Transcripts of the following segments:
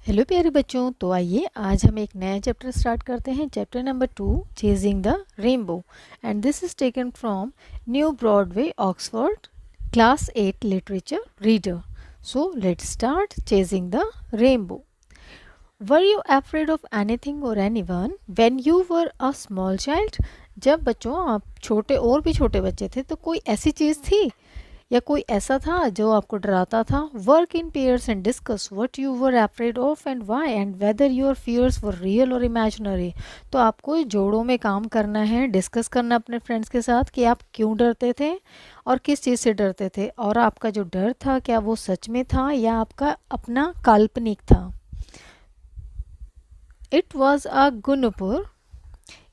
Hello प्यारे बच्चों, तो आइए आज हम एक नया चैप्टर स्टार्ट करते हैं। Chapter number 2, chasing the rainbow, and this is taken from New Broadway Oxford class 8 literature reader. So let's start chasing the rainbow. Were you afraid of anything और anyone when you were a small child? जब बच्चों आप छोटे और भी छोटे बच्चे थे तो कोई ऐसी चीज़ थी या कोई ऐसा था जो आपको डराता था? Work in pairs and discuss what you were afraid of and why and whether your fears were real or imaginary. तो आपको जोड़ों में काम करना है, डिस्कस करना अपने फ्रेंड्स के साथ कि आप क्यों डरते थे और किस चीज़ से डरते थे, और आपका जो डर था क्या वो सच में था या आपका अपना काल्पनिक था। इट वॉज अ गुनुपुर,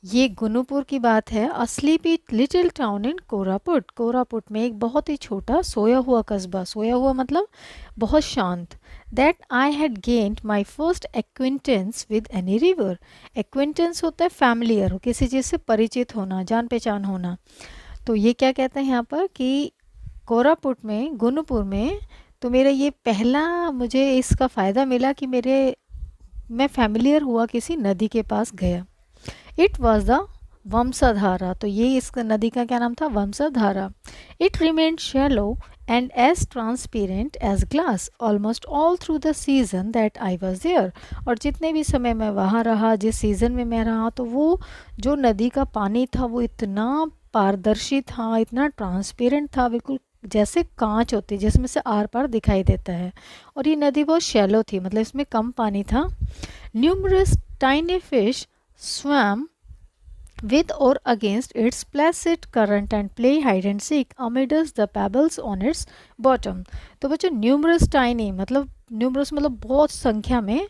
ये गुनुपुर की बात है। A sleepy little town in Koraput, Koraput में एक बहुत ही छोटा सोया हुआ कस्बा, सोया हुआ मतलब बहुत शांत। That I had gained my first acquaintance with any river. Acquaintance होता है फैमिलियर, किसी चीज़ से परिचित होना, जान पहचान होना। तो ये क्या कहते हैं यहाँ पर कि कोरापुट में, गुनुपुर में, तो मेरा ये पहला मुझे इसका फ़ायदा मिला कि मैं फैमिलियर हुआ, किसी नदी के पास गया। इट वॉज द वंशाधारा, तो ये इस नदी का क्या नाम था? Vansadhara. It remained shallow and as transparent as glass almost all through the season that I was there. और जितने भी समय मैं वहाँ रहा, जिस सीज़न में मैं रहा, तो वो जो नदी का पानी था वो इतना पारदर्शी था, इतना ट्रांसपेरेंट था, बिल्कुल जैसे कांच होती है जिसमें से आर पार दिखाई देता है। और ये नदी बहुत शैलो थी, मतलब इसमें कम पानी था। Numerous tiny fish swam with or against its placid current and play hide and seek amidst the pebbles on its bottom। तो बच्चों न्यूमरस टाइनी मतलब, न्यूमरस मतलब बहुत संख्या में,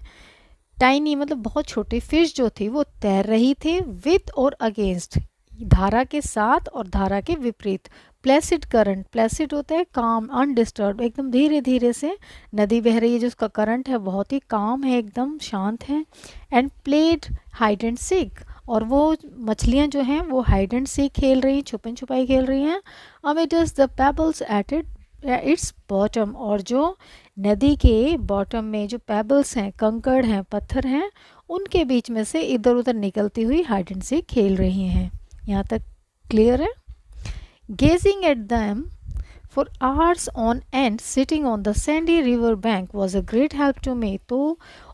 टाइनी मतलब बहुत छोटी, फिश जो थी वो तैर रही थी विथ और अगेंस्ट, धारा के साथ और धारा के विपरीत। प्लेसिड करंट, प्लेसिड होता है काम, अनडिस्टर्ब, एकदम धीरे धीरे से नदी बह रही है, जो उसका करंट है बहुत ही काम है, एकदम शांत है। And played hide and seek, और वो मछलियाँ जो हैं वो हाइड एंड सीक खेल रही, छुपन छुपाई खेल रही हैं। Amidst the pebbles at its bottom, और जो नदी के बॉटम में जो पेबल्स हैं, कंकड़ हैं, पत्थर हैं, उनके बीच में से इधर उधर निकलती हुई हाइड एंड सीक खेल रही हैं। यहाँ तक क्लियर है? Gazing at them for hours on end sitting on the sandy river bank was a great help to me। तो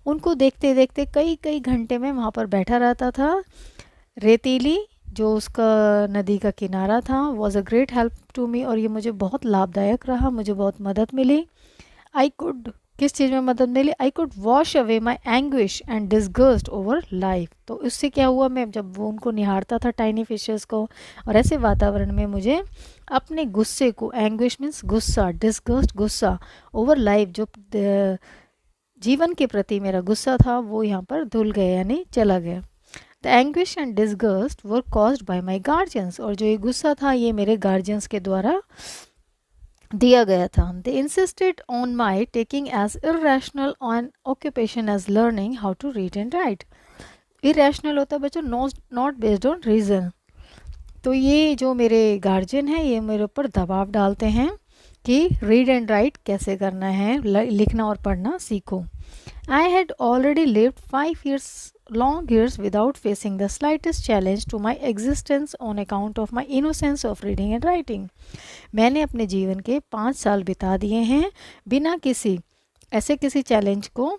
उनको देखते देखते कई कई घंटे में वहाँ पर बैठा रहता था। रेतीली जो उसका नदी का किनारा था, was a great help to me, और ये मुझे बहुत लाभदायक रहा, मुझे बहुत मदद मिली। आई कुड, किस चीज़ में मदद मिली? I could wash away my anguish and disgust over life. तो उससे क्या हुआ, मैं जब वो उनको निहारता था टाइनी फिशेस को, और ऐसे वातावरण में मुझे अपने गुस्से को, एंग्विश मीन्स गुस्सा, डिसगस्ट गुस्सा, ओवर लाइफ जो जीवन के प्रति मेरा गुस्सा था वो यहाँ पर धुल गया, यानी चला गया। The anguish and disgust were caused by my guardians, और जो ये गुस्सा था ये मेरे गार्जियंस के द्वारा दिया गया था। They insisted on my taking as irrational an occupation as learning how to read and write. Irrational होता है बच्चों नॉट बेस्ड ऑन रीज़न। तो ये जो मेरे गार्जियन हैं ये मेरे ऊपर दबाव डालते हैं कि रीड एंड राइट कैसे करना है, लिखना और पढ़ना सीखो। I had already lived 5 years long years without facing the slightest challenge to my existence on account of my innocence of reading and writing। मैंने अपने जीवन के 5 साल बिता दिए हैं बिना किसी ऐसे किसी चैलेंज को,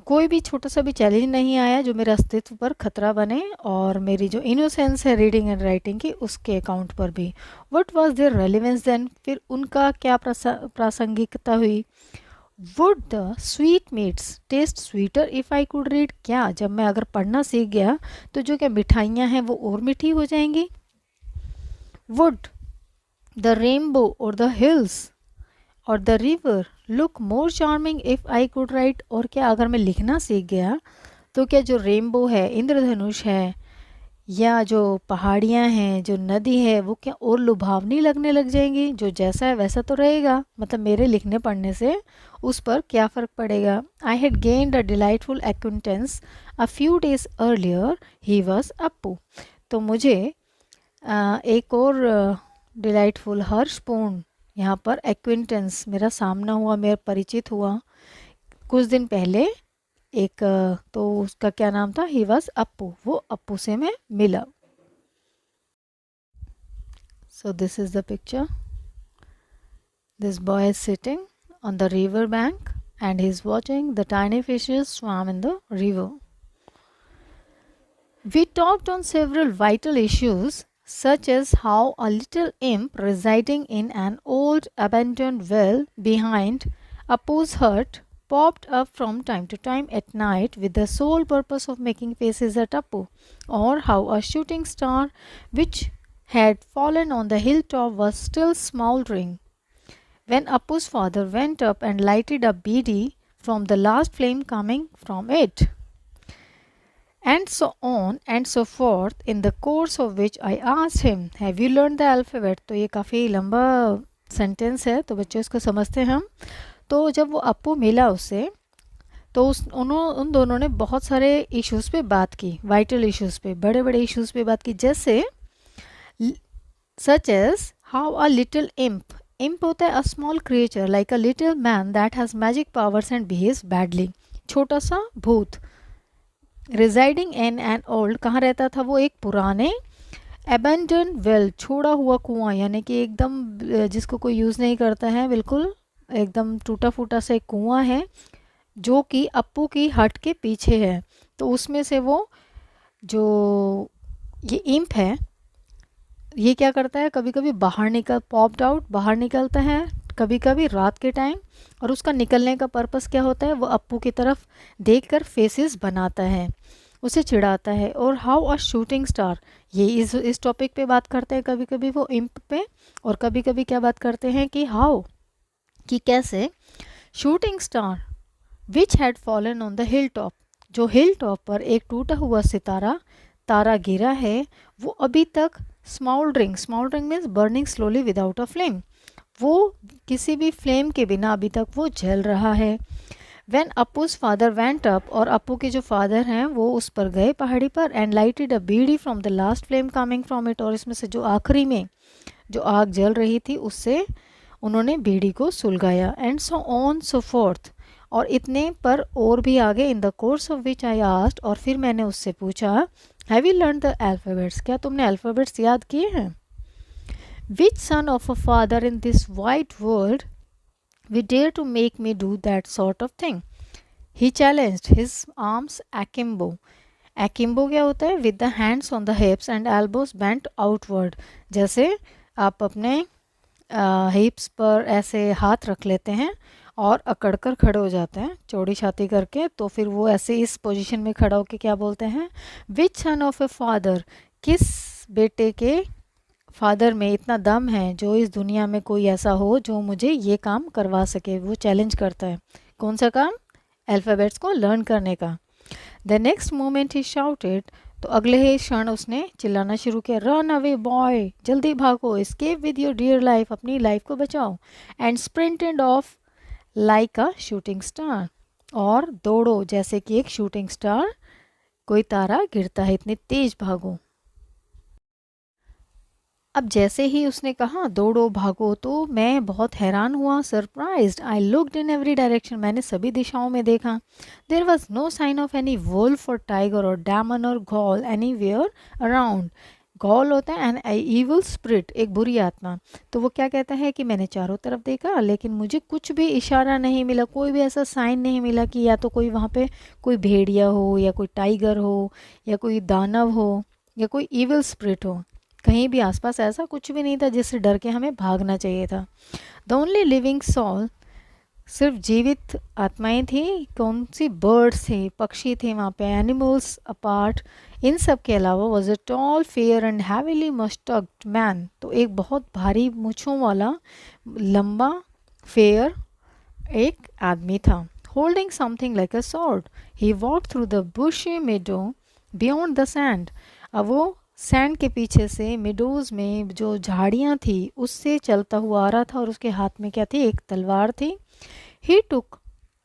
कोई भी छोटा सा भी चैलेंज नहीं आया जो मेरे अस्तित्व पर खतरा बने, और मेरी जो इनोसेंस है रीडिंग एंड राइटिंग की उसके अकाउंट पर भी। What was their relevance then, फिर उनका क्या प्रासंगिकता हुई। Would the sweet meats taste sweeter if I could read, क्या जब मैं अगर पढ़ना सीख गया तो जो क्या मिठाइयाँ हैं वो और मीठी हो जाएंगी। वुड द रेनबो और द हिल्स और the river look more charming if I could write, और क्या अगर मैं लिखना सीख गया तो क्या जो रेनबो है, इंद्रधनुष है, या जो पहाड़ियाँ हैं, जो नदी है, वो क्या और लुभावनी लगने लग जाएंगी? जो जैसा है वैसा तो रहेगा, मतलब मेरे लिखने पढ़ने से उस पर क्या फ़र्क पड़ेगा। I had gained a delightful acquaintance a few days earlier, he was Appu. तो मुझे एक और डिलाइटफुल, हर्षपूर्ण यहाँ पर एक्विंटेंस मेरा सामना हुआ, मेरा परिचित हुआ कुछ दिन पहले एक तो उसका क्या नाम था, ही वॉज अप्पू, वो अप्पू से मैं मिला. So this is the picture. This boy is sitting on the river bank and he's watching the tiny fishes swim in the river. We talked on several vital issues such as how a little imp residing in an old abandoned well behind Appu's hut popped up from time to time at night with the sole purpose of making faces at Appu, or how a shooting star which had fallen on the hilltop was still smouldering when Appu's father went up and lighted a beedi from the last flame coming from it. And so on and so forth, in the course of which I asked him, Have you learned the alphabet? तो ये काफ़ी लंबा sentence है, तो बच्चों इसको समझते हैं हम. तो जब वो अप्पू मिला उससे, तो उन दोनों ने बहुत सारे इश्यूज़ पे बात की, वाइटल इश्यूज़ पे, बड़े बड़े इश्यूज़ पे बात की, जैसे such as how a little imp होता है a small creature like a little man that has magic powers and behaves badly. छोटा सा भूत. रिजाइडिंग इन एन ओल्ड, कहाँ रहता था वो, एक पुराने एबेंडन वेल, छोड़ा हुआ कुआं, यानी कि एकदम जिसको कोई यूज़ नहीं करता है, बिल्कुल एकदम टूटा फूटा सा एक कुआं है जो कि अप्पू की हट के पीछे है. तो उसमें से वो जो ये इम्प है, ये क्या करता है, कभी कभी पॉप्ड आउट बाहर निकलता है, कभी कभी रात के टाइम, और उसका निकलने का पर्पस क्या होता है, वो अप्पू की तरफ देखकर फेसेस बनाता है, उसे चिढ़ाता है. और हाउ अ शूटिंग स्टार, ये इस टॉपिक पे बात करते हैं कभी कभी वो इम्प पे, और कभी कभी क्या बात करते हैं कि हाउ, कि कैसे shooting star which had fallen on the hill top, जो हिल टॉप पर एक टूटा हुआ तारा गिरा है, वो अभी तक smouldering means burning slowly without a flame, वो किसी भी फ्लेम के बिना अभी तक वो जल रहा है. व्हेन अप्पूज फादर वेंट अप, और अप्पू के जो फादर हैं वो उस पर गए पहाड़ी पर, and lighted a bidi from the last flame coming from it, और इसमें से जो आखिरी में जो आग जल रही थी उससे उन्होंने बीड़ी को सुलगाया. And so on so forth, और इतने पर और भी आगे. In the course of which I asked, और फिर मैंने उससे पूछा, have you learn the alphabets, क्या तुमने अल्फ़ाबेट्स याद किए हैं. Which son of a father in this white world we dare to make me do that sort of thing, he challenged his arms akimbo. akimbo क्या होता है, with the hands on the हिप्स and elbows bent outward, जैसे आप अपने हिप्स पर ऐसे हाथ रख लेते हैं और अकड़ कर खड़े हो जाते हैं चौड़ी छाती करके, तो फिर वो ऐसे इस पोजीशन में खड़ा होकर क्या बोलते हैं, which son of a father, किस बेटे के फादर में इतना दम है जो इस दुनिया में कोई ऐसा हो जो मुझे ये काम करवा सके. वो चैलेंज करता है, कौन सा काम, अल्फ़ाबेट्स को लर्न करने का. The next moment he shouted, तो अगले ही क्षण उसने चिल्लाना शुरू किया, रन अवे बॉय, जल्दी भागो, escape with your dear life, अपनी लाइफ को बचाओ. And sprinted off like a shooting star, और दौड़ो जैसे कि एक शूटिंग स्टार, कोई तारा गिरता है, इतनी तेज भागो. अब जैसे ही उसने कहा दौड़ो भागो, तो मैं बहुत हैरान हुआ, surprised. I looked in every direction, मैंने सभी दिशाओं में देखा. There was no sign of any wolf or tiger or demon or ghoul anywhere around. Ghoul होता है एन इविल स्पिरिट, एक बुरी आत्मा. तो वो क्या कहता है कि मैंने चारों तरफ देखा लेकिन मुझे कुछ भी इशारा नहीं मिला, कोई भी ऐसा साइन नहीं मिला कि या तो कोई वहाँ पे कोई भेड़िया हो, या कोई टाइगर हो, या कोई दानव हो, या कोई इविल स्पिरिट हो. कहीं भी आसपास ऐसा कुछ भी नहीं था जिससे डर के हमें भागना चाहिए था. द ओनली लिविंग सोल, सिर्फ जीवित आत्माएं थी, कौन सी, बर्ड्स थे, पक्षी थे वहाँ पे, एनिमल्स अपार्ट. इन सब के अलावा was a tall fair and heavily moustached man, तो एक बहुत भारी मूँछों वाला लंबा फेयर एक आदमी था. Holding something like a sword, he walk through the bushy meadow beyond the sand. अब वो सैंड के पीछे से मिडोज़ में जो झाड़ियाँ थी उससे चलता हुआ आ रहा था, और उसके हाथ में क्या थी, एक तलवार थी. He took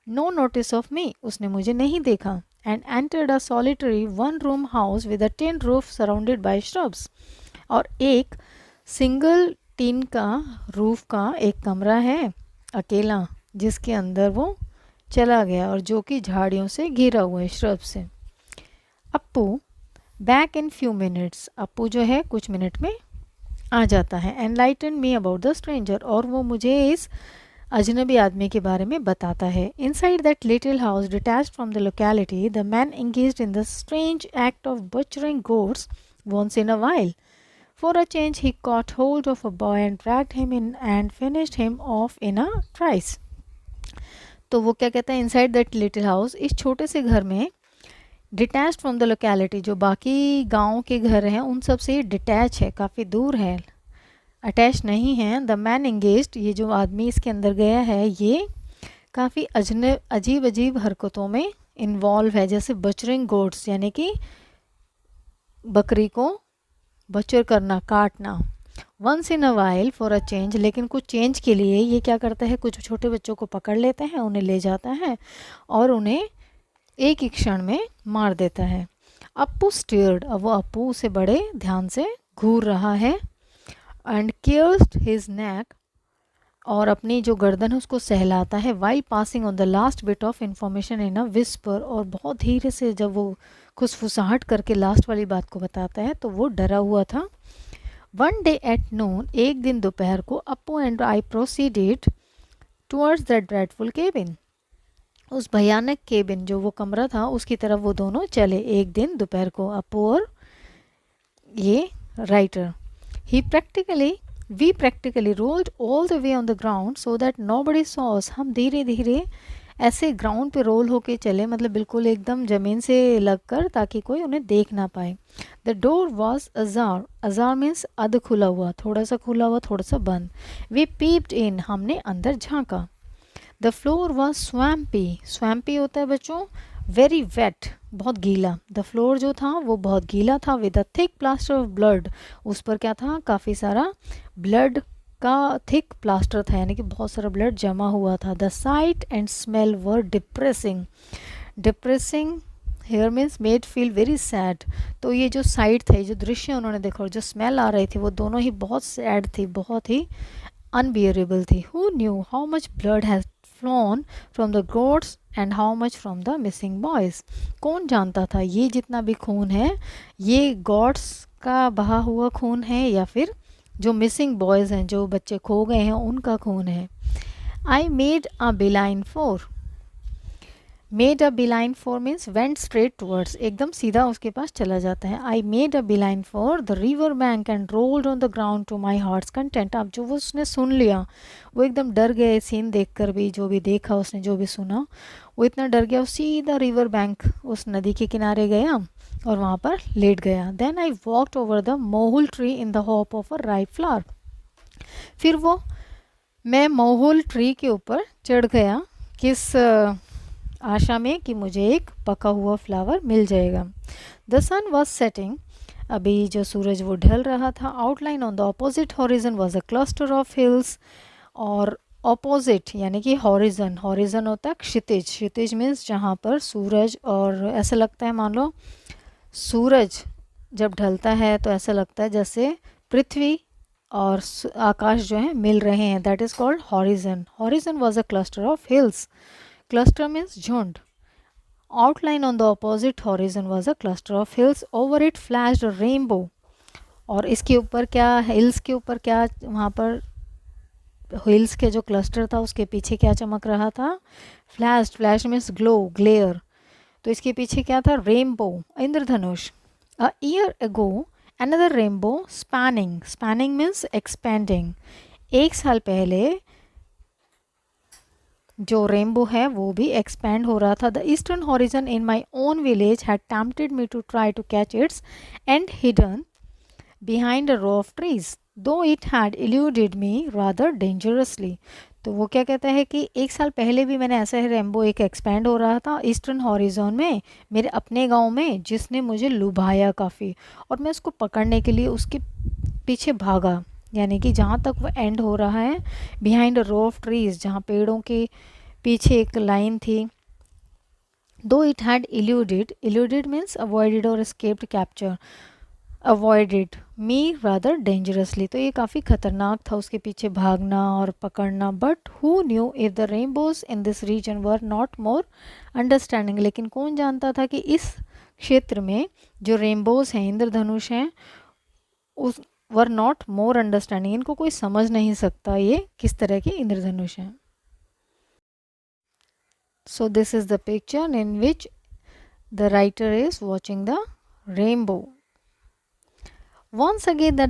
no notice of me, उसने मुझे नहीं देखा. And entered a solitary one room house with a tin roof surrounded by shrubs, और एक सिंगल टिन का रूफ का एक कमरा है अकेला, जिसके अंदर वो चला गया और जो कि झाड़ियों से घिरा हुआ है, श्रब से। Appu back in few minutes, Appu जो है कुछ मिनट में आ जाता है। Enlighten me about the stranger, और वो मुझे इस अजनबी आदमी के बारे में बताता है। Inside that little house detached from the locality the man engaged in the strange act of butchering goats once in a while. For a change he caught hold of a boy and dragged him in and finished him off in a trice. तो वो क्या कहता है, inside that little house, इस छोटे से घर में, डिटैच फ्रॉम द लोकेलिटी, जो बाकी गांव के घर हैं उन सब से डिटैच है, काफ़ी दूर है, अटैच नहीं है। द मैन एंगेज्ड, ये जो आदमी इसके अंदर गया है ये काफ़ी अजीब अजीब हरकतों में इन्वॉल्व है, जैसे बचरिंग गोट्स यानी कि बकरी को बचर करना, काटना। Once in a while for a change, लेकिन कुछ चेंज के लिए ये क्या करता है, कुछ छोटे बच्चों को पकड़ लेता है, उन्हें ले जाता है और उन्हें एक ही क्षण में मार देता है। अप्पू स्टीयर्ड, अब वो अप्पू उसे बड़े ध्यान से घूर रहा है। एंड केयर्ड हिज नेक, और अपनी जो गर्दन है उसको सहलाता है। While passing on the last bit of information in a whisper, और बहुत धीरे से जब वो खुसफुसाहट करके लास्ट वाली बात को बताता है तो वो डरा हुआ था। वन डे एट नून, एक दिन दोपहर को, Appu and I proceeded towards that dreadful cabin, उस भयानक केबिन जो वो कमरा था उसकी तरफ वो दोनों चले। एक दिन दोपहर को अप्पू और ये writer. We practically rolled all the way on the ground so that nobody saw us. हम धीरे धीरे ऐसे ग्राउंड पे रोल होके चले, मतलब बिल्कुल एकदम ज़मीन से लगकर, ताकि कोई उन्हें देख ना पाए। The door was Ajar, Ajar means अध खुला हुआ, थोड़ा सा खुला हुआ, थोड़ा सा बंद। वी पीप्ड इन, हमने अंदर झांका। The floor was swampy, swampy होता है बच्चों वेरी वेट, बहुत गीला। द फ्लोर जो था वो बहुत गीला था। With a thick plaster of blood, उस पर क्या था, काफ़ी सारा ब्लड का थिक प्लास्टर था, यानी कि बहुत सारा ब्लड जमा हुआ था। The sight and smell were depressing, depressing here means made feel very sad. तो ये जो साइट था, ये जो दृश्य उन्होंने देखा और जो स्मेल आ रही थी, वो दोनों ही बहुत सैड थी, बहुत ही अनबियरेबल थी। Who knew how much blood has phloem from the goats and how much from the missing boys, कौन जानता था ये जितना भी खून है ये गॉड्स का बहा हुआ खून है या फिर जो मिसिंग बॉयज़ हैं, जो बच्चे खो गए हैं, उनका खून है। I made a beeline for, made a beeline for means went straight towards, एकदम सीधा उसके पास चला जाता है। I made a beeline for the river bank and rolled on the ground to my heart's content. अब जो वो उसने सुन लिया, वो एकदम डर गए सीन देखकर भी, जो भी देखा उसने, जो भी सुना, वो इतना डर गया, वो सीधा रिवर बैंक, उस नदी के किनारे गया और वहाँ पर लेट गया। Then I walked over the mohul tree in the hope of a ripe flower, फिर मैं मोहुल ट्री के ऊपर चढ़ गया, किस आशा में कि मुझे एक पका हुआ फ्लावर मिल जाएगा। द सन वॉज सेटिंग, अभी जो सूरज वो ढल रहा था। Outline on the opposite horizon was a cluster of hills, और अपोजिट यानी कि हॉरिजन, हॉरिजन होता है क्षितिज, क्षितिज मीन्स जहाँ पर सूरज, और ऐसा लगता है मान लो सूरज जब ढलता है तो ऐसा लगता है जैसे पृथ्वी और आकाश जो है मिल रहे हैं, that is called horizon. Horizon was a cluster of hills, cluster means झुंड। Outline on the opposite horizon was a cluster of hills. Over it flashed a rainbow. और इसके ऊपर क्या, हिल्स के ऊपर क्या, वहाँ पर हिल्स के जो क्लस्टर था उसके पीछे क्या चमक रहा था, flash, flash means glow, glare. तो इसके पीछे क्या था, rainbow, Indradhanush. A year ago another rainbow spanning, spanning means expanding, एक साल पहले जो रेनबो है वो भी एक्सपैंड हो रहा था। The eastern horizon in my own village had tempted me to try to catch its end hidden behind a row of trees, though it had eluded me rather dangerously. तो वो क्या कहता है कि एक साल पहले भी मैंने ऐसा ही रेनबो एक एक्सपैंड हो रहा था ईस्टर्न हॉरिजॉन में, मेरे अपने गांव में, जिसने मुझे लुभाया काफ़ी, और मैं उसको पकड़ने के लिए उसके पीछे भागा, यानी कि जहाँ तक वो एंड हो रहा है, behind a row of trees, जहाँ पेड़ों के पीछे एक लाइन थी। Though it had eluded, eluded means avoided और escaped capture, avoided me rather dangerously, तो ये काफ़ी खतरनाक था उसके पीछे भागना और पकड़ना. But who knew if the rainbows in this region were not more understanding, लेकिन कौन जानता था कि इस क्षेत्र में जो रेनबोज हैं, इंद्रधनुष हैं, उस वर नॉट मोर अंडरस्टैंडिंग, इनको कोई समझ नहीं सकता ये किस तरह के इंद्रधनुष हैं. So this is the picture in which the writer is watching the rainbow. Once again,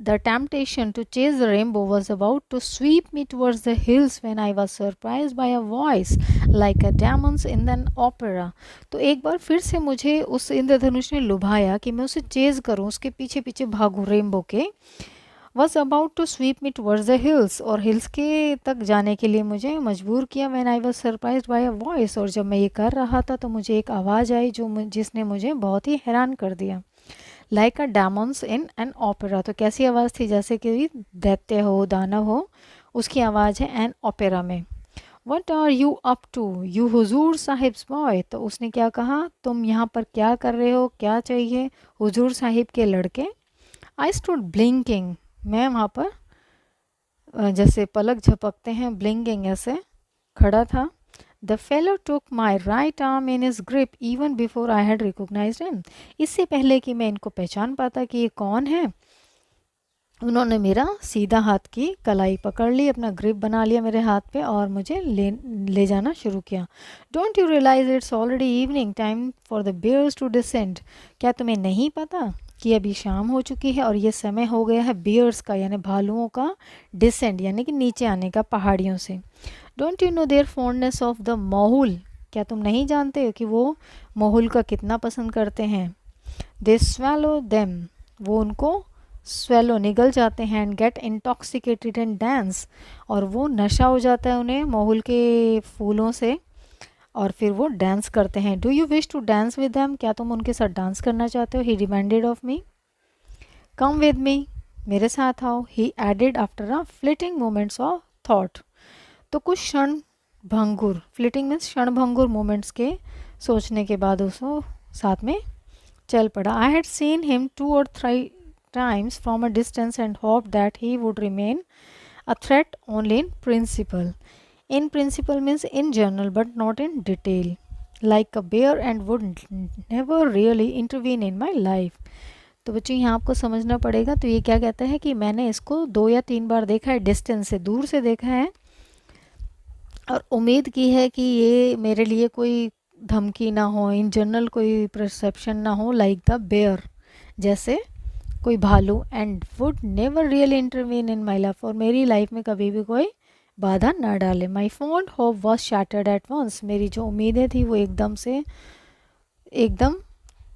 the temptation to chase the rainbow was about to sweep me towards the hills when I was surprised by a voice like a demon's in an opera. तो एक बार फिर से मुझे उस इंद्रधनुष ने लुभाया कि मैं उसे चेज करूं, उसके पीछे पीछे भागूं रेनबो के. was about to sweep me towards the hills, और हिल्स के तक जाने के लिए मुझे मजबूर किया. when I was surprised by a voice, और जब मैं ये कर रहा था तो मुझे एक आवाज़ आई जिसने मुझे बहुत ही हैरान कर दिया. Like a diamonds in an opera, तो कैसी आवाज़ थी, जैसे कि दैत्य हो, दानव हो, उसकी आवाज़ है एन ओपेरा में. What are you up to you Huzur Sahib's boy, तो उसने क्या कहा, तुम यहाँ पर क्या कर रहे हो, क्या चाहिए, हुजूर साहिब के लड़के. आई स्टूड ब्लिंकिंग, मैं वहाँ पर जैसे पलक झपकते हैं, ब्लिंकिंग ऐसे खड़ा था. The fellow took my right arm in his grip even before I had recognized him. इससे पहले कि मैं इनको पहचान पाता कि ये कौन है, उन्होंने मेरा सीधा हाथ की कलाई पकड़ ली, अपना ग्रिप बना लिया मेरे हाथ पे और मुझे ले जाना शुरू किया. Don't you realise it's already evening time for the bears to descend, क्या तुम्हें नहीं पता कि अभी शाम हो चुकी है और ये समय हो गया है बियर्स का, यानी भालुओं का, डिसेंड यानी कि नीचे आने का पहाड़ियों से. Don't you know their fondness of the mohul, क्या तुम नहीं जानते हो कि वो मोहुल का कितना पसंद करते हैं. दे स्वेलो देम, वो उनको स्वेलो निगल जाते हैं. And get intoxicated and dance, और वो नशा हो जाता है उन्हें मोहुल के फूलों से, और फिर वो डांस करते हैं. Do you wish to dance with them, क्या तुम उनके साथ डांस करना चाहते हो. He demanded of me. Come with me, मेरे साथ आओ. He added after a flitting moments of thought, तो कुछ क्षण भंगुर, फ्लिटिंग मीन्स क्षण भंगुर मोमेंट्स के सोचने के बाद उसको साथ में चल पड़ा. I had seen him 2 or 3 times from a distance and hoped that he would remain a threat only in principle. In principle means in general but not in detail, like a bear, and would never really intervene in my life. तो बच्चों यहाँ आपको समझना पड़ेगा. तो ये क्या कहता है कि मैंने इसको 2 या 3 बार देखा है, डिस्टेंस से, दूर से देखा है, और उम्मीद की है कि ये मेरे लिए कोई धमकी ना हो, इन जनरल कोई परसेप्शन ना हो, लाइक द बेयर, जैसे कोई भालू. And would never really intervene in my life, और मेरी लाइफ में कभी भी कोई बाधा ना डाले. My fond hope was shattered at once, मेरी जो उम्मीदें थी वो एकदम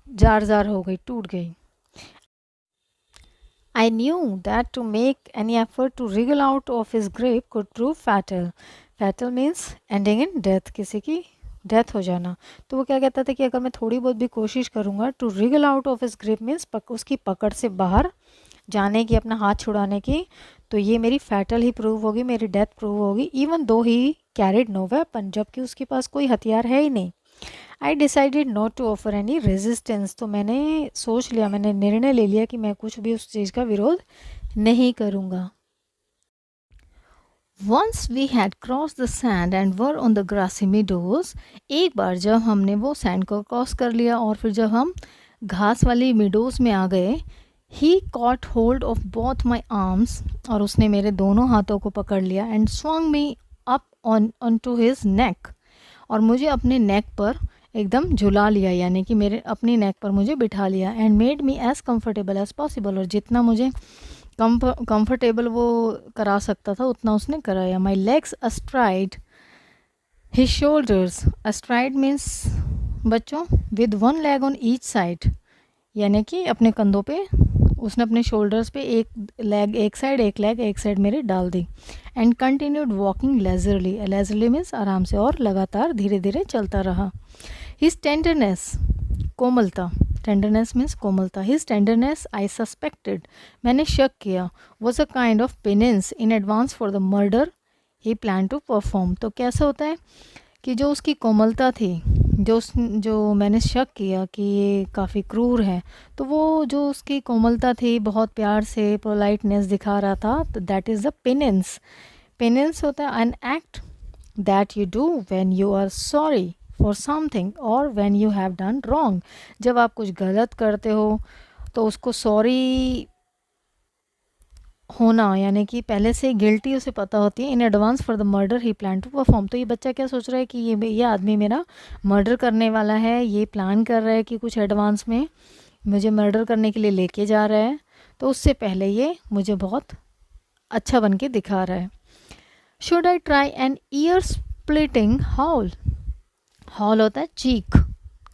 जार हो गई, टूट गई. I knew that to make any effort to wriggle out of his grip could prove fatal. Fatal means ending in death, किसी की डेथ हो जाना. तो वो क्या कहता था कि अगर मैं थोड़ी बहुत भी कोशिश करूँगा, to wriggle out of his grip means उसकी पकड़ से बाहर जाने की, अपना हाथ छुड़ाने की, तो ये मेरी फैटल ही प्रूव होगी, मेरी डेथ प्रूव होगी. इवन दो ही कैरिड नो वेपन, जबकि उसके पास कोई हथियार है ही नहीं. I decided not to offer any resistance, तो मैंने सोच लिया, मैंने निर्णय ले लिया कि मैं कुछ भी उस चीज़ का विरोध नहीं करूँगा. Once we had cross the sand and were on the grassy meadows, एक बार जब हमने वो सैंड को क्रॉस कर लिया और फिर जब हम घास वाली मीडोज में आ गए, he caught hold of both my arms, और उसने मेरे दोनों हाथों को पकड़ लिया. And swung me up on to his neck, और मुझे अपने नेक पर एकदम झुला लिया, यानी कि मेरे अपनी नेक पर मुझे बिठा लिया. And made me as comfortable as possible, और जितना मुझे कंफर्टेबल वो करा सकता था उतना उसने कराया. My legs astride his shoulders, astride means बच्चों with 1 leg on each side, यानी कि अपने कंधों पे उसने अपने शोल्डर्स पे एक लेग एक साइड, एक लेग एक साइड मेरे डाल दी. And continued walking leisurely, leisurely means आराम से, और लगातार धीरे धीरे चलता रहा. हिज टेंडरनेस, कोमलता, टेंडरनेस मीन्स कोमलता. हिज टेंडरनेस आई सस्पेक्टेड, मैंने शक किया, was a kind of penance in advance for the murder he plan to perform. तो कैसा होता है कि जो उसकी कोमलता थी जो मैंने शक किया कि ये काफ़ी क्रूर है, तो वो जो उसकी कोमलता थी, बहुत प्यार से पोलाइटनेस दिखा रहा था, तो that is the penance. Penance होता है an act that you do when you are sorry for something और when you have done wrong. जब आप कुछ गलत करते हो तो उसको सॉरी होना, यानी कि पहले से गिल्टी उसे पता होती है, in advance for the murder he plan to perform. तो ये बच्चा क्या सोच रहा है कि ये आदमी मेरा मर्डर करने वाला है, ये प्लान कर रहा है कि कुछ एडवांस में मुझे मर्डर करने के लिए लेके जा रहा है, तो उससे पहले ये मुझे बहुत अच्छा बन के दिखा रहा है। Should I try an ear splitting howl. Howl होता है चीख,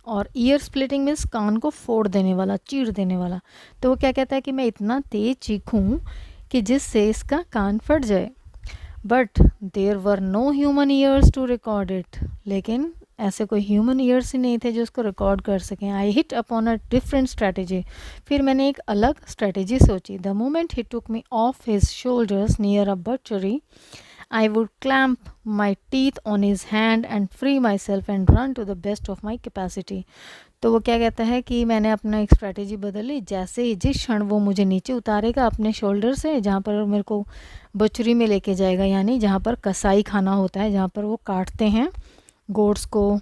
और ईयर स्प्लिटिंग मीन्स कान को फोड़ देने वाला, चीर देने वाला। तो वो क्या कहता है कि मैं इतना तेज चीखूं कि जिससे इसका कान फट जाए। But there were no human ears to record it. लेकिन ऐसे कोई ह्यूमन ईयर्स ही नहीं थे जो उसको रिकॉर्ड कर सकें। I hit upon a different strategy. फिर मैंने एक अलग स्ट्रैटेजी सोची। The moment he took me off his shoulders near a buttery, I would clamp my teeth on his hand and free myself and run to the best of my capacity. तो वो क्या कहता है कि मैंने अपना एक स्ट्रैटेजी बदली। जैसे ही जिस क्षण वो मुझे नीचे उतारेगा अपने शोल्डर से, जहाँ पर मेरे को बचरी में लेके जाएगा, यानी जहाँ पर कसाई खाना होता है, जहाँ पर वो काटते हैं गोट्स को,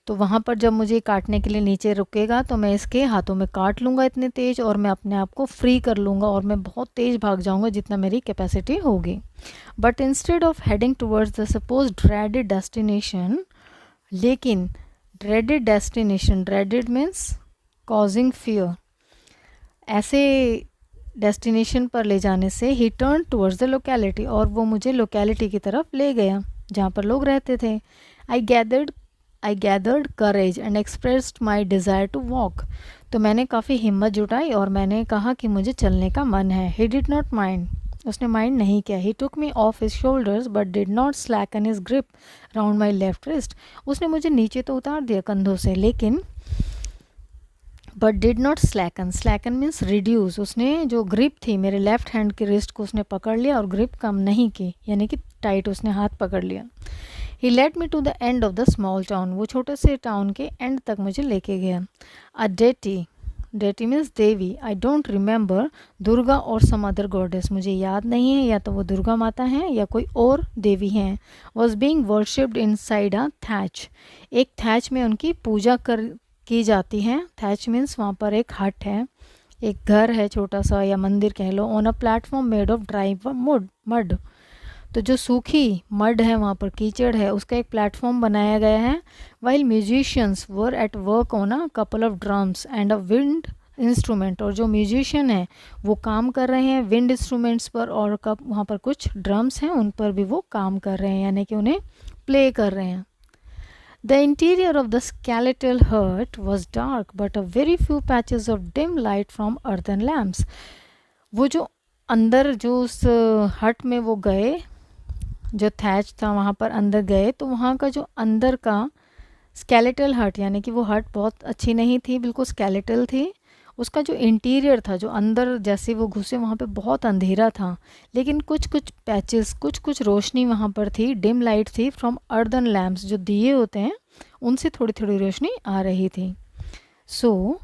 तो वहाँ पर जब मुझे काटने के लिए नीचे रुकेगा तो मैं इसके हाथों में काट लूँगा इतने तेज़, और मैं अपने आप को फ्री कर लूँगा और मैं बहुत तेज़ भाग जाऊँगा जितना मेरी कैपेसिटी होगी। But instead of heading towards the suppose dreaded destination, लेकिन dreaded destination, dreaded means causing fear, ऐसे डेस्टिनेशन पर ले जाने से ही टर्न टूवर्ड्स द लोकेलिटी, और वो मुझे लोकेलिटी की तरफ ले गया जहाँ पर लोग रहते थे। I gathered courage and expressed my desire to walk. तो मैंने काफ़ी हिम्मत जुटाई और मैंने कहा कि मुझे चलने का मन है। ही डिड नॉट माइंड, उसने माइंड नहीं किया। He took me off his shoulders but did not slacken his grip round my left wrist. उसने मुझे नीचे तो उतार दिया कंधों से, लेकिन but did not slacken, slacken means reduce. उसने जो ग्रिप थी मेरे लेफ्ट हैंड के रिस्ट को उसने पकड़ लिया और ग्रिप कम नहीं की, यानी कि टाइट उसने हाथ पकड़ लिया। He led me to the end of the small town, वो छोटे से टाउन के एंड तक मुझे लेके गया। A deity, deity means Devi. I don't remember Durga और सम अदर गॉडेस, मुझे याद नहीं है या तो वो दुर्गा माता हैं या कोई और देवी हैं। Was being worshipped in side a thatch, एक थैच में उनकी पूजा की जाती है। थैच मीन्स वहाँ पर एक हट है, एक घर है छोटा सा या मंदिर कह लो। On a platform made of dry mud, तो जो सूखी मड है वहाँ पर कीचड़ है, उसका एक प्लेटफॉर्म बनाया गया है। While musicians were at work on a couple of drums and a wind instrument, और जो म्यूजिशियन हैं वो काम कर रहे हैं विंड इंस्ट्रूमेंट्स पर, और वहाँ पर कुछ ड्रम्स हैं उन पर भी वो काम कर रहे हैं, यानी कि उन्हें प्ले कर रहे हैं। The interior of the skeletal hut was dark but a very few patches of dim light from earthen lamps. वो जो अंदर जो उस हट में वो गए, जो थैच था वहाँ पर अंदर गए, तो वहाँ का जो अंदर का स्केलेटल हट, यानी कि वो हट बहुत अच्छी नहीं थी, बिल्कुल स्केलेटल थी। उसका जो इंटीरियर था, जो अंदर जैसे वो घुसे वहाँ पे बहुत अंधेरा था, लेकिन कुछ कुछ पैचेस, कुछ कुछ रोशनी वहाँ पर थी, डिम लाइट थी फ्रॉम अर्दन लैम्प्स, जो दिए होते हैं उनसे थोड़ी थोड़ी रोशनी आ रही थी। So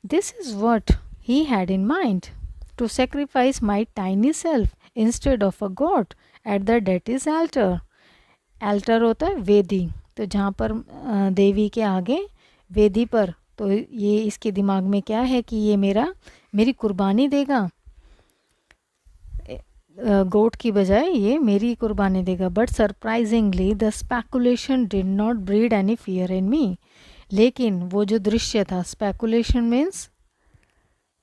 this is what he had in mind, to sacrifice my tiny self instead of a goat at the deity's altar. Altar होता है वेदी, तो जहाँ पर देवी के आगे वेदी पर, तो ये इसके दिमाग में क्या है कि ये मेरी कुर्बानी देगा, गोट की बजाय ये मेरी कुर्बानी देगा। But surprisingly the speculation did not breed any fear in me. लेकिन वो जो दृश्य था, स्पेकुलेशन मीन्स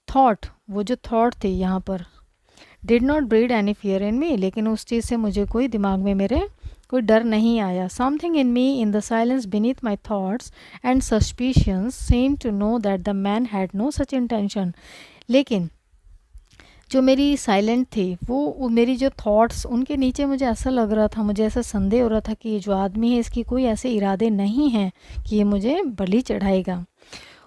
थॉट, वो जो थॉट थी यहाँ पर, did not breed any fear in me, लेकिन उस चीज़ से मुझे कोई दिमाग में मेरे कोई डर नहीं आया। Something in me in the silence beneath my thoughts and suspicions seemed to know that the man had no such intention. लेकिन जो मेरी साइलेंट थी, वो मेरी जो थॉट्स, उनके नीचे मुझे ऐसा लग रहा था, मुझे ऐसा संदेह हो रहा था कि ये जो आदमी है इसकी कोई ऐसे इरादे नहीं हैं कि ये मुझे बलि चढ़ाएगा।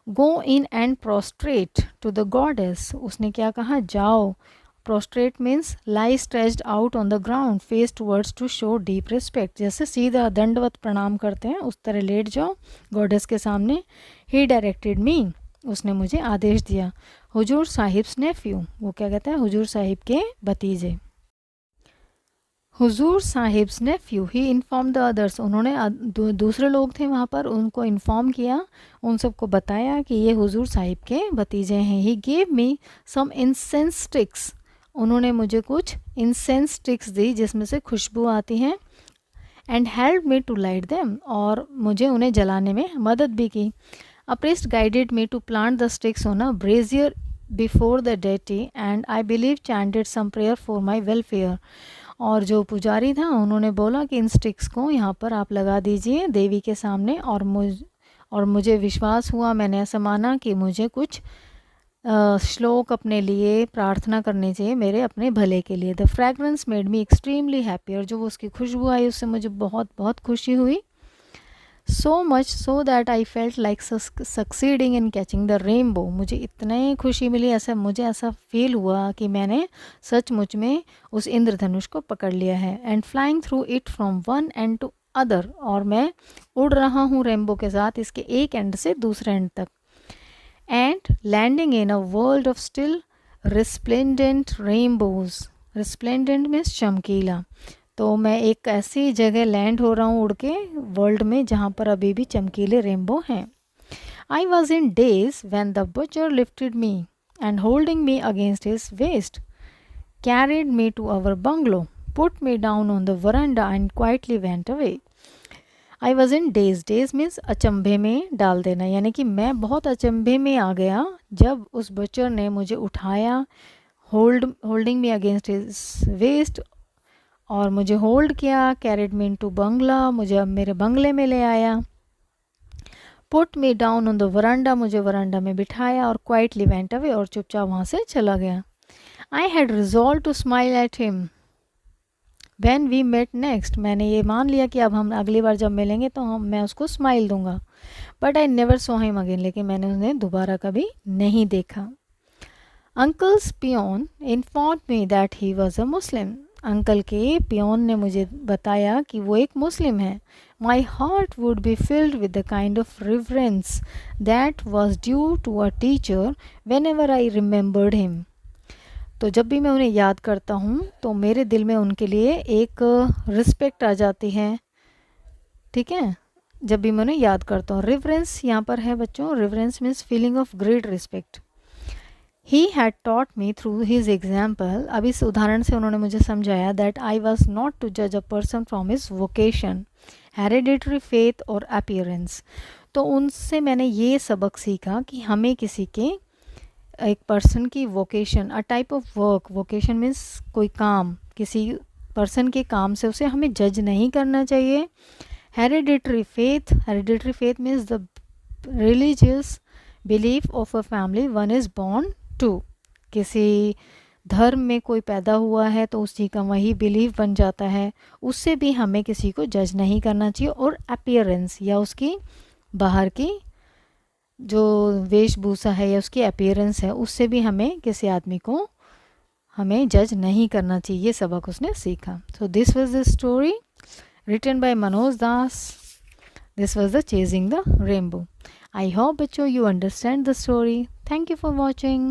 Go in and prostrate to the goddess, उसने क्या कहा, जाओ prostrate means lie stretched out on the ground face towards to show deep respect, जैसे सीधा दंडवत प्रणाम करते हैं उस तरह लेट जाओ गॉडेस के सामने। ही डायरेक्टेड मी, उसने मुझे आदेश दिया। हुजूर साहिब्स नेफ्यू, वो क्या कहते हैं, हुजूर साहिब के भतीजे। Huzur Sahib's nephew, he informed the others, उन्होंने दूसरे लोग थे वहाँ पर, उनको इन्फॉर्म किया, उन सबको बताया कि ये हुजूर साहिब के भतीजे हैं। He gave me some incense sticks, उन्होंने मुझे कुछ इंसेंस स्टिक्स दी जिसमें से खुशबू आती है। And help me to light them, और मुझे उन्हें जलाने में मदद भी की। A priest guided me to plant the sticks on a brazier before the deity and I believe chanted some prayer for my welfare, और जो पुजारी था उन्होंने बोला कि इन स्टिक्स को यहाँ पर आप लगा दीजिए देवी के सामने, और मुझे विश्वास हुआ, मैंने ऐसा माना कि मुझे कुछ श्लोक अपने लिए प्रार्थना करनी चाहिए मेरे अपने भले के लिए। The fragrance made me extremely happy, और जो उसकी खुशबू आई उससे मुझे बहुत बहुत खुशी हुई। So much so that I felt like succeeding in catching the rainbow, मुझे इतनी खुशी मिली, मुझे ऐसा फील हुआ कि मैंने सचमुच में उस इंद्रधनुष को पकड़ लिया है। And flying through it from one end to other, और मैं उड़ रहा हूँ रेनबो के साथ इसके एक एंड से दूसरे एंड तक। And landing in a world of still resplendent rainbows, resplendent means चमकीला, तो मैं एक ऐसी जगह लैंड हो रहा हूँ उड़ के वर्ल्ड में जहाँ पर अभी भी चमकीले रेनबो हैं। I was in daze when the butcher lifted me and holding me against his waist carried me to our bungalow, put me down on the veranda and quietly went away. I was in daze, daze means अचंभे में डाल देना, यानी कि मैं बहुत अचंभे में आ गया जब उस बचर ने मुझे उठाया, holding me against his waist, और मुझे होल्ड किया। कैरिड मी टू बंगला, मुझे अब मेरे बंगले में ले आया। Put me down on the वरांडा, मुझे वरांडा में बिठाया, और क्वाइटली वेंट अवे, और चुपचाप वहाँ से चला गया। I had resolve to smile at him when we met next, मैंने ये मान लिया कि अब हम अगली बार जब मिलेंगे तो मैं उसको स्माइल दूंगा। But I never saw him again, लेकिन मैंने उन्हें दोबारा कभी नहीं देखा। Uncle's peon informed me that he was a Muslim, uncle के पियोन ने मुझे बताया कि वो एक मुस्लिम है। My heart would be filled with the kind of reverence that was due to a teacher whenever I remembered him, तो जब भी मैं उन्हें याद करता हूँ तो मेरे दिल में उनके लिए एक रिस्पेक्ट आ जाती है, ठीक है, जब भी मैं उन्हें याद करता हूँ। रिवरेंस यहाँ पर है बच्चों, reverence means feeling of great respect. He had taught me through his example, अब इस उदाहरण से उन्होंने मुझे समझाया that I was not to जज a person from his vocation, hereditary faith और अपीयरेंस, तो उनसे मैंने ये सबक सीखा कि हमें किसी के, एक पर्सन की vocation, a type of work, vocation means कोई काम, किसी पर्सन के काम से उसे हमें जज नहीं करना चाहिए। Hereditary faith means the religious belief of a family one is born to, किसी धर्म में कोई पैदा हुआ है तो उसी का वही बिलीफ बन जाता है, उससे भी हमें किसी को जज नहीं करना चाहिए। और अपीयरेंस या उसकी बाहर की जो वेशभूषा है या उसकी अपीयरेंस है, उससे भी हमें किसी आदमी को हमें जज नहीं करना चाहिए, ये सबक उसने सीखा। So this was the story written by Manoj Das, this was the chasing the rainbow. I hope बच्चों you understand the story. Thank you for watching.